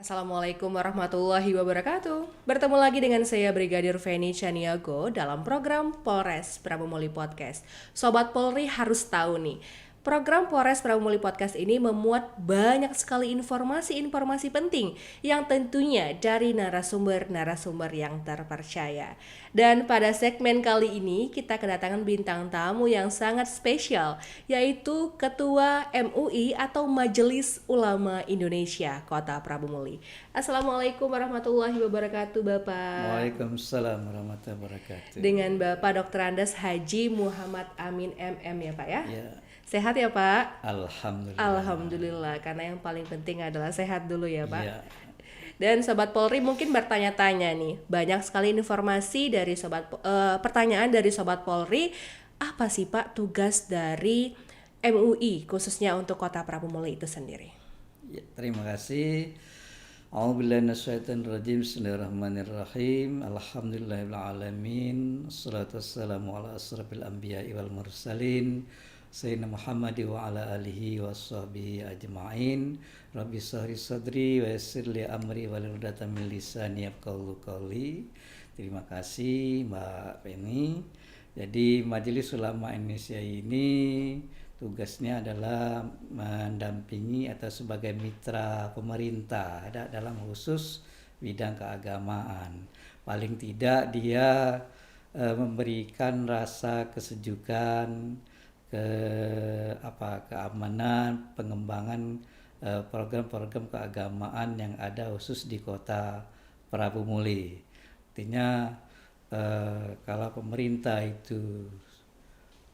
Assalamualaikum warahmatullahi wabarakatuh. Bertemu lagi dengan saya Brigadir Feni Chaniago dalam program Polres Prabu Muli Podcast. Sobat Polri harus tahu nih, program Polres Prabu Muli Podcast ini memuat banyak sekali informasi-informasi penting yang tentunya dari narasumber-narasumber yang terpercaya. Dan pada segmen kali ini kita kedatangan bintang tamu yang sangat spesial, yaitu Ketua MUI atau Majelis Ulama Indonesia Kota Prabu Muli. Assalamualaikum warahmatullahi wabarakatuh Bapak. Waalaikumsalam warahmatullahi wabarakatuh. Dengan Bapak Dr. Andes Haji Muhammad Amin MM ya Pak ya. Ya, Sehat ya Pak? alhamdulillah. Alhamdulillah, karena yang paling penting adalah sehat dulu ya Pak. Ya, Dan Sobat Polri mungkin bertanya-tanya nih, banyak sekali informasi dari pertanyaan dari Sobat Polri, apa sih Pak tugas dari MUI khususnya untuk Kota Prabu Muli itu sendiri? ya, terima kasih. A'udzubillahi minasyaitonir rajim. Bismillahirrahmanirrahim. Alhamdulillahirabbil alamin. Wassalatu wassalamu ala asrofil anbiya'i wal mursalin. Sayyidina Muhammad wa ala alihi washabbihi ajma'in. Rabbi shrah sadri wa yassir li amri wahlul 'uqdatam min lisani yafqahu qawli. Terima kasih Mbak Penny. Jadi Majelis Ulama Indonesia ini tugasnya adalah mendampingi atau sebagai mitra pemerintah dalam khusus bidang keagamaan. Paling tidak dia memberikan rasa kesejukan, keamanan, pengembangan program-program keagamaan yang ada khusus di Kota Prabu Muli. Artinya kalau pemerintah itu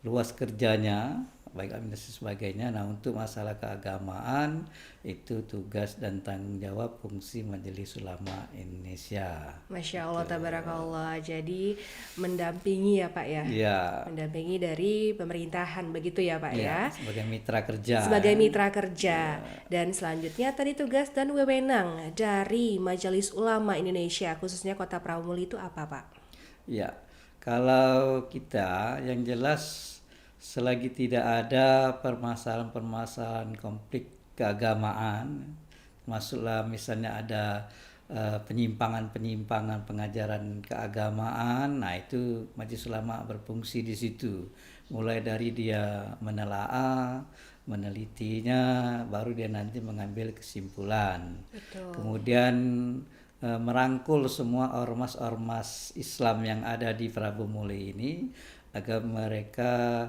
luas kerjanya, baik administrasi sebagainya. Nah, untuk masalah keagamaan itu tugas dan tanggung jawab fungsi Majelis Ulama Indonesia. Masya Allah, tabarakallah. Jadi mendampingi ya Pak ya? Iya. Mendampingi dari pemerintahan begitu ya Pak ya? Sebagai mitra kerja. Sebagai mitra kerja. Dan selanjutnya tadi tugas dan wewenang dari Majelis Ulama Indonesia khususnya Kota Prabu Muli itu apa Pak? Ya, kalau kita yang jelas selagi tidak ada permasalahan-permasalahan konflik keagamaan, masuklah misalnya ada penyimpangan-penyimpangan pengajaran keagamaan, nah itu Majelis Ulama berfungsi di situ. Mulai dari dia menelaah, menelitinya, baru dia nanti mengambil kesimpulan. Betul. Kemudian merangkul semua ormas-ormas Islam yang ada di Prabu Muli ini agar mereka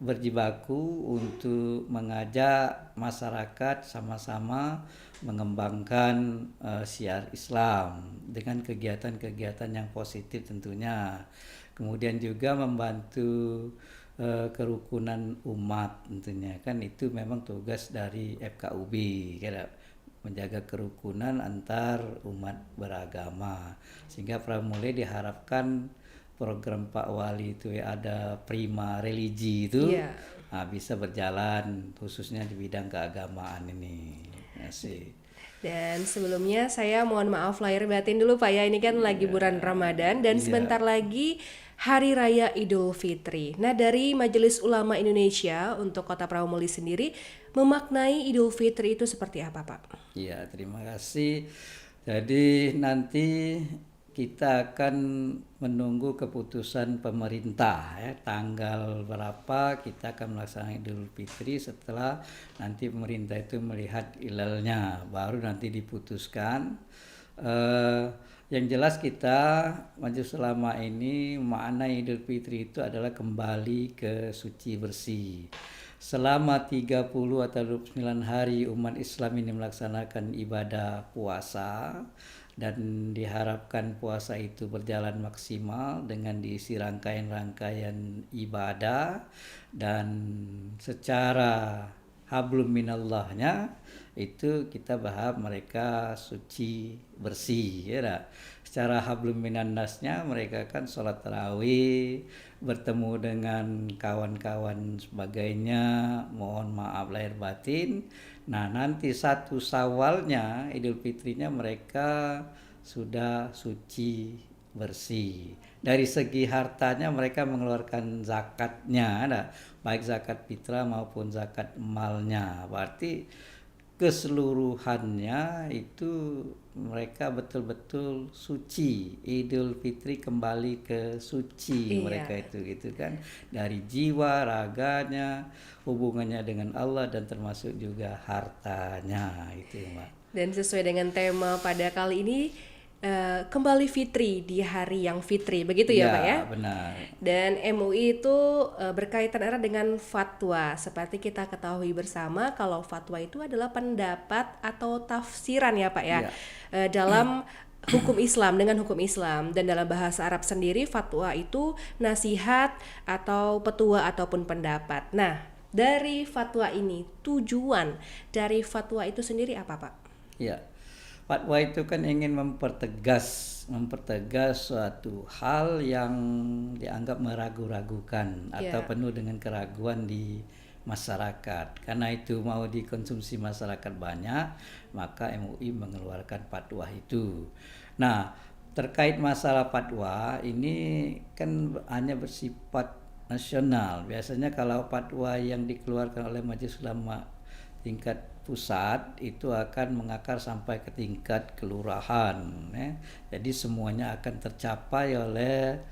berjibaku untuk mengajak masyarakat sama-sama mengembangkan syiar Islam dengan kegiatan-kegiatan yang positif tentunya. Kemudian juga membantu kerukunan umat tentunya, kan itu memang tugas dari FKUB, menjaga kerukunan antar umat beragama. Sehingga Prabu Muli diharapkan program Pak Wali itu ada prima religi itu bisa berjalan khususnya di bidang keagamaan ini. Terima Dan sebelumnya saya mohon maaf lahir batin dulu Pak ya, ini kan lagi bulan Ramadan dan sebentar lagi Hari Raya Idul Fitri. Nah, dari Majelis Ulama Indonesia untuk Kota Prabu Muli sendiri memaknai Idul Fitri itu seperti apa Pak? Iya, terima kasih. Jadi nanti kita akan menunggu keputusan pemerintah ya, tanggal berapa kita akan melaksanakan Idul Fitri. Setelah nanti pemerintah itu melihat hilalnya, baru nanti diputuskan. Yang jelas kita Majelis Ulama ini makna Idul Fitri itu adalah kembali ke suci bersih. Selama 30 atau 29 hari umat Islam ini melaksanakan ibadah puasa, dan diharapkan puasa itu berjalan maksimal dengan diisi rangkaian-rangkaian ibadah, dan secara hablum minallahnya itu kita berharap mereka suci bersih ya. Secara hablum minannasnya mereka kan sholat tarawih, bertemu dengan kawan-kawan sebagainya, mohon maaf lahir batin. Nah, nanti 1 Syawalnya Idul Fitrinya mereka sudah suci bersih. Dari segi hartanya mereka mengeluarkan zakatnya, baik zakat fitrah maupun zakat malnya. Berarti keseluruhannya itu mereka betul-betul suci. Idul Fitri kembali ke suci Iya. mereka itu gitu kan, dari jiwa, raganya, hubungannya dengan Allah dan termasuk juga hartanya itu, Mbak. Dan sesuai dengan tema pada kali ini, kembali fitri di hari yang fitri, begitu ya Pak ya? Ya, benar. Dan MUI itu berkaitan erat dengan fatwa. Seperti kita ketahui bersama kalau fatwa itu adalah pendapat atau tafsiran ya Pak ya, Ya, dalam hukum Islam, dengan hukum Islam. Dan dalam bahasa Arab sendiri fatwa itu nasihat atau petua ataupun pendapat. Nah, dari fatwa ini, tujuan dari fatwa itu sendiri apa Pak? ya. Fatwa itu kan ingin mempertegas suatu hal yang dianggap meragu-ragukan atau Ya. penuh dengan keraguan di masyarakat. Karena itu mau dikonsumsi masyarakat banyak, maka MUI mengeluarkan fatwa itu. Nah, terkait masalah fatwa ini kan hanya bersifat nasional. Biasanya kalau fatwa yang dikeluarkan oleh Majelis Ulama tingkat pusat itu akan mengakar sampai ke tingkat kelurahan, ya. Jadi semuanya akan tercapai oleh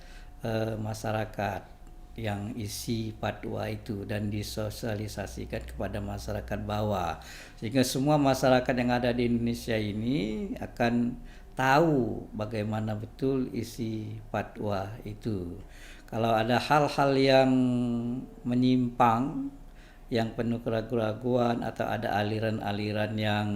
masyarakat yang isi fatwa itu dan disosialisasikan kepada masyarakat bawah, sehingga semua masyarakat yang ada di Indonesia ini akan tahu bagaimana betul isi fatwa itu. Kalau ada hal-hal yang menyimpang, yang penuh keraguan-raguan, atau ada aliran-aliran yang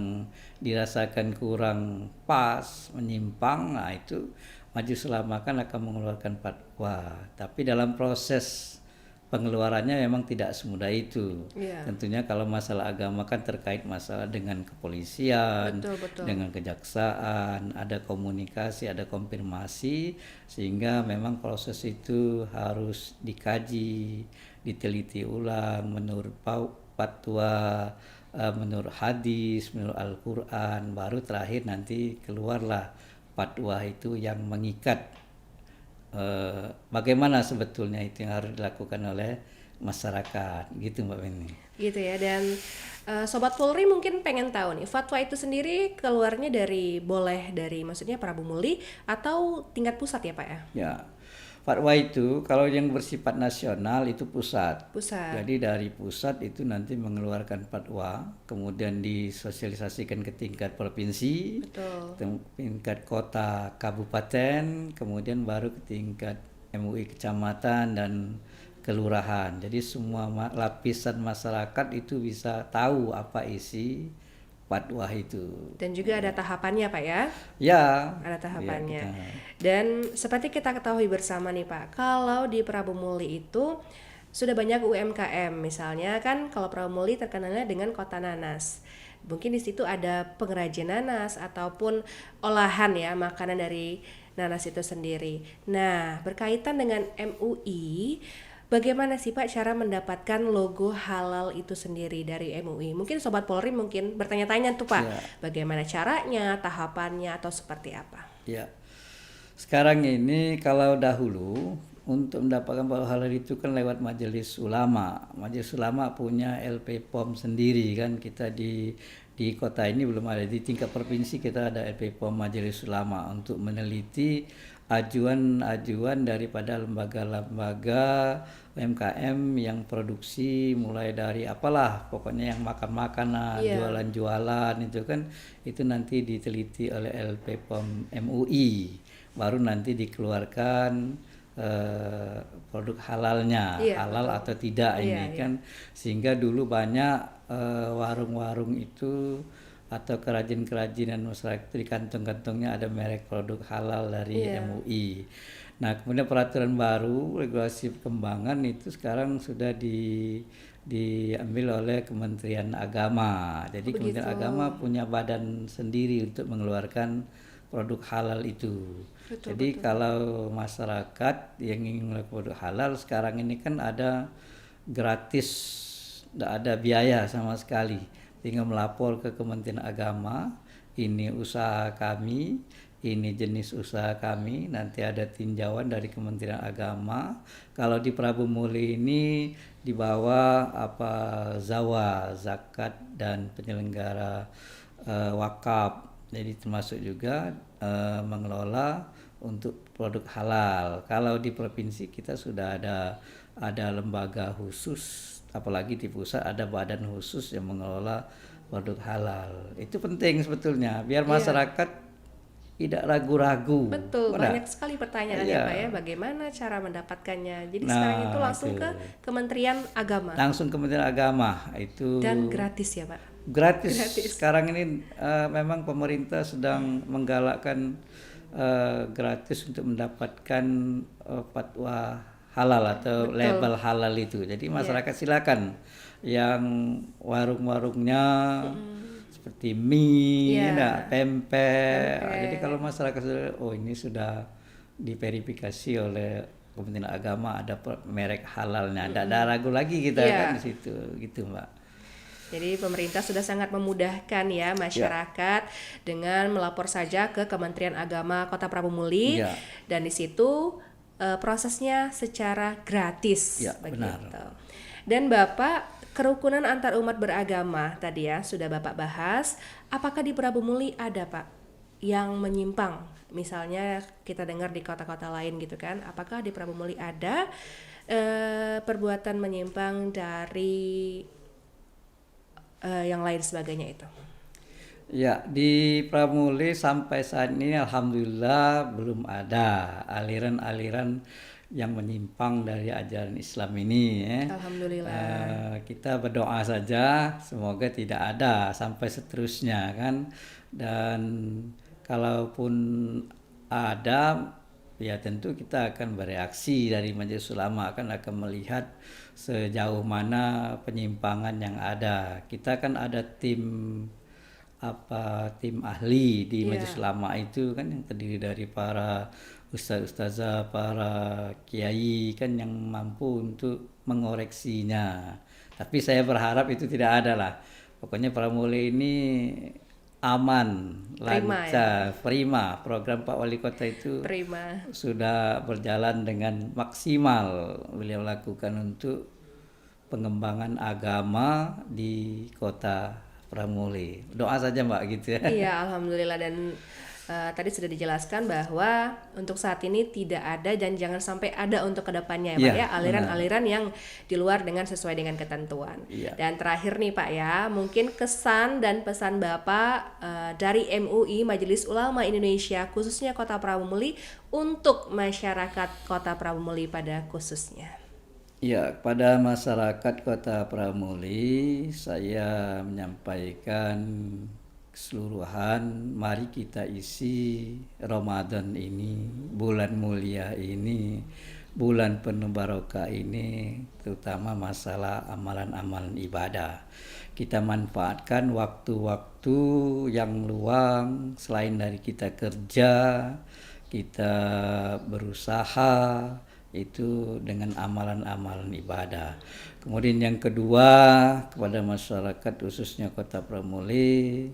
dirasakan kurang pas, menyimpang, nah itu Majelis Ulama kan akan mengeluarkan fatwa. Tapi dalam proses pengeluarannya memang tidak semudah itu. Iya. Tentunya kalau masalah agama kan terkait masalah dengan kepolisian, Betul, betul. dengan kejaksaan, ada komunikasi, ada konfirmasi, sehingga memang proses itu harus dikaji, diteliti ulang menurut fatwa, menurut hadis, menurut Al-Quran, baru terakhir nanti keluarlah fatwa itu yang mengikat bagaimana sebetulnya itu yang harus dilakukan oleh masyarakat, gitu Mbak Beni. Gitu ya. Dan Sobat Polri mungkin pengen tahu nih, fatwa itu sendiri keluarnya dari maksudnya Prabu Muli atau tingkat pusat ya Pak ya? Ya, fatwa itu kalau yang bersifat nasional itu pusat. Pusat. Jadi dari pusat itu nanti mengeluarkan fatwa, kemudian disosialisasikan ke tingkat provinsi, Betul. tingkat kota, kabupaten, kemudian baru ke tingkat MUI kecamatan dan kelurahan. Jadi semua lapisan masyarakat itu bisa tahu apa isi fatwa itu. Dan juga ada tahapannya Pak ya? Ya, Ada ya tahapannya. kita. Dan seperti kita ketahui bersama nih Pak, kalau di Prabu Muli itu sudah banyak UMKM. Misalnya kan kalau Prabu Muli terkenalnya dengan kota nanas. Mungkin di situ ada pengrajin nanas ataupun olahan ya, makanan dari nanas itu sendiri. Nah, berkaitan dengan MUI, bagaimana sih Pak cara mendapatkan logo halal itu sendiri dari MUI? Mungkin Sobat Polri mungkin bertanya-tanya tuh Pak, Ya. bagaimana caranya, tahapannya, atau seperti apa? Ya, sekarang ini kalau dahulu untuk mendapatkan bahwa halal itu kan lewat Majelis Ulama. Majelis Ulama punya LP POM sendiri kan. Kita di kota ini belum ada. Di tingkat provinsi kita ada LP POM Majelis Ulama untuk meneliti ajuan-ajuan daripada lembaga-lembaga UMKM yang produksi mulai dari apalah pokoknya yang makan-makanan, Iya. jualan-jualan itu kan, itu nanti diteliti oleh LP POM MUI, baru nanti dikeluarkan produk halalnya, Iya, halal betul. atau tidak Iya, ini iya. kan, sehingga dulu banyak warung-warung itu atau kerajinan-kerajinan masyarakat di kantong-kantongnya ada merek produk halal dari Iya. MUI. Nah, kemudian peraturan baru regulasi perkembangan itu sekarang sudah diambil oleh Kementerian Agama. Jadi Kementerian Begitu. Agama punya badan sendiri untuk mengeluarkan produk halal itu. Betul, Jadi betul. kalau masyarakat yang ingin melakukan produk halal sekarang ini kan ada gratis, tidak ada biaya sama sekali. Tinggal melapor ke Kementerian Agama, ini usaha kami, ini jenis usaha kami, nanti ada tinjauan dari Kementerian Agama. Kalau di Prabu Muli ini di bawah zawa, zakat dan penyelenggara wakaf. Jadi termasuk juga mengelola untuk produk halal. Kalau di provinsi kita sudah ada lembaga khusus, apalagi di pusat ada badan khusus yang mengelola produk halal. Itu penting sebetulnya biar masyarakat tidak ragu-ragu. Betul, Benar? banyak sekali pertanyaan ya Pak ya, bagaimana cara mendapatkannya. Jadi sekarang itu Nah, langsung itu. ke Kementerian Agama Langsung Kementerian Agama itu dan gratis ya Pak. gratis. Gratis. Sekarang ini memang pemerintah sedang menggalakkan gratis untuk mendapatkan fatwa halal atau label halal itu. Jadi masyarakat silakan yang warung-warungnya seperti mie, pempek. Jadi kalau masyarakat sudah, ini sudah diverifikasi oleh Kementerian Agama ada merek halalnya, tidak ada ragu lagi kita kan di situ, gitu Mbak. Jadi pemerintah sudah sangat memudahkan ya masyarakat dengan melapor saja ke Kementerian Agama Kota Prabu Muli dan di situ prosesnya secara gratis begitu. Benar. Dan Bapak, kerukunan antar umat beragama tadi ya sudah Bapak bahas, apakah di Prabu Muli ada Pak yang menyimpang? Misalnya kita dengar di kota-kota lain gitu kan, apakah di Prabu Muli ada perbuatan menyimpang dari yang lain sebagainya itu? Ya, di Prabu Muli sampai saat ini alhamdulillah belum ada aliran-aliran yang menyimpang dari ajaran Islam ini ya. Alhamdulillah. Kita berdoa saja semoga tidak ada sampai seterusnya kan. Dan kalaupun ada ya tentu kita akan bereaksi dari Majelis Ulama akan melihat sejauh mana penyimpangan yang ada. Kita kan ada tim ahli di Majelis Ulama itu kan yang terdiri dari para ustaz-ustazah, para kiai kan yang mampu untuk mengoreksinya. Tapi saya berharap itu tidak ada lah. Pokoknya Prabu Muli ini aman, lancar, prima. Program Pak Wali Kota itu sudah berjalan dengan maksimal beliau lakukan untuk pengembangan agama di Kota Prabu Muli. Doa saja Mbak gitu ya. Iya, alhamdulillah. Dan tadi sudah dijelaskan bahwa untuk saat ini tidak ada dan jangan sampai ada untuk kedepannya ya Pak ya, aliran-aliran yang di luar dengan sesuai dengan ketentuan. Dan terakhir nih Pak ya, mungkin kesan dan pesan Bapak dari MUI Majelis Ulama Indonesia khususnya Kota Prabu Muli untuk masyarakat Kota Prabu Muli pada khususnya. Ya, pada masyarakat Kota Prabu Muli saya menyampaikan keseluruhan, mari kita isi Ramadan ini, bulan mulia ini, bulan penuh barokah ini, terutama masalah amalan-amalan ibadah. Kita manfaatkan waktu-waktu yang luang selain dari kita kerja, kita berusaha itu dengan amalan-amalan ibadah. Kemudian yang kedua kepada masyarakat khususnya Kota Prabu Muli,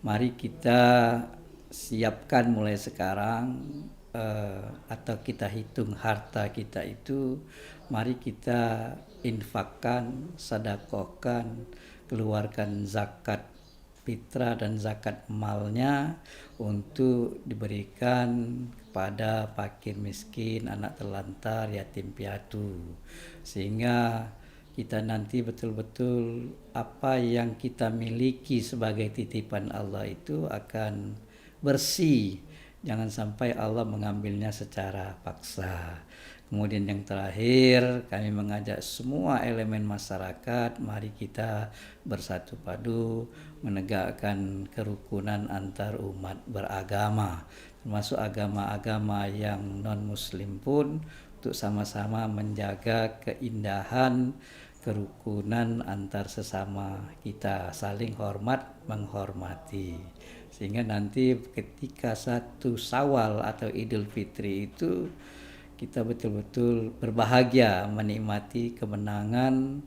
mari kita siapkan mulai sekarang atau kita hitung harta kita itu, mari kita infakkan, sedekahkan, keluarkan zakat fitrah dan zakat malnya untuk diberikan kepada fakir miskin, anak terlantar, yatim piatu, sehingga kita nanti betul-betul apa yang kita miliki sebagai titipan Allah itu akan bersih, jangan sampai Allah mengambilnya secara paksa. Kemudian yang terakhir, kami mengajak semua elemen masyarakat, mari kita bersatu padu menegakkan kerukunan antar umat beragama, termasuk agama-agama yang non-muslim pun, untuk sama-sama menjaga keindahan kerukunan antar sesama kita, saling hormat menghormati, sehingga nanti ketika 1 Syawal atau Idul Fitri itu kita betul-betul berbahagia menikmati kemenangan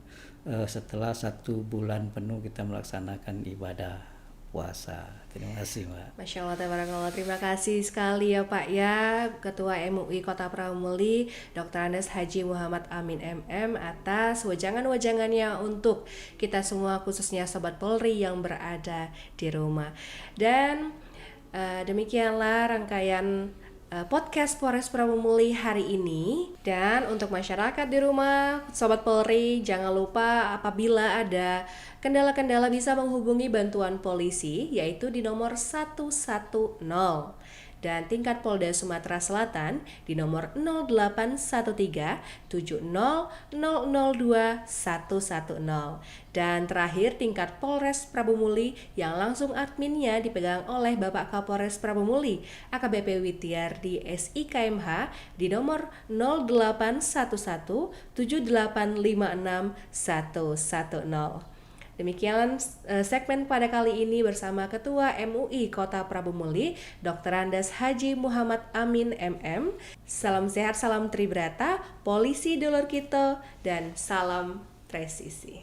setelah 1 bulan penuh kita melaksanakan ibadah puasa. Terima kasih, Mbak. Masya Allah, tabarakallah. Terima kasih sekali ya Pak ya, Ketua MUI Kota Pramuli, Dr. Andes Haji Muhammad Amin MM, atas wajangan-wajangannya untuk kita semua, khususnya Sobat Polri yang berada di rumah. Dan demikianlah rangkaian podcast Polres Pramuli hari ini. Dan untuk masyarakat di rumah, Sobat Polri, jangan lupa apabila ada kendala-kendala bisa menghubungi bantuan polisi, yaitu di nomor 110. Dan tingkat Polda Sumatera Selatan di nomor 0813 70 002 110. Dan terakhir tingkat Polres Prabumuli yang langsung adminnya dipegang oleh Bapak Kapolres Prabumuli AKBP Witiardi SIKMH di nomor 0811 7856 110. Demikian segmen pada kali ini bersama Ketua MUI Kota Prabumuli, Dr. Andes Haji Muhammad Amin MM. Salam sehat, salam tribrata, polisi dulur kita, dan salam presisi.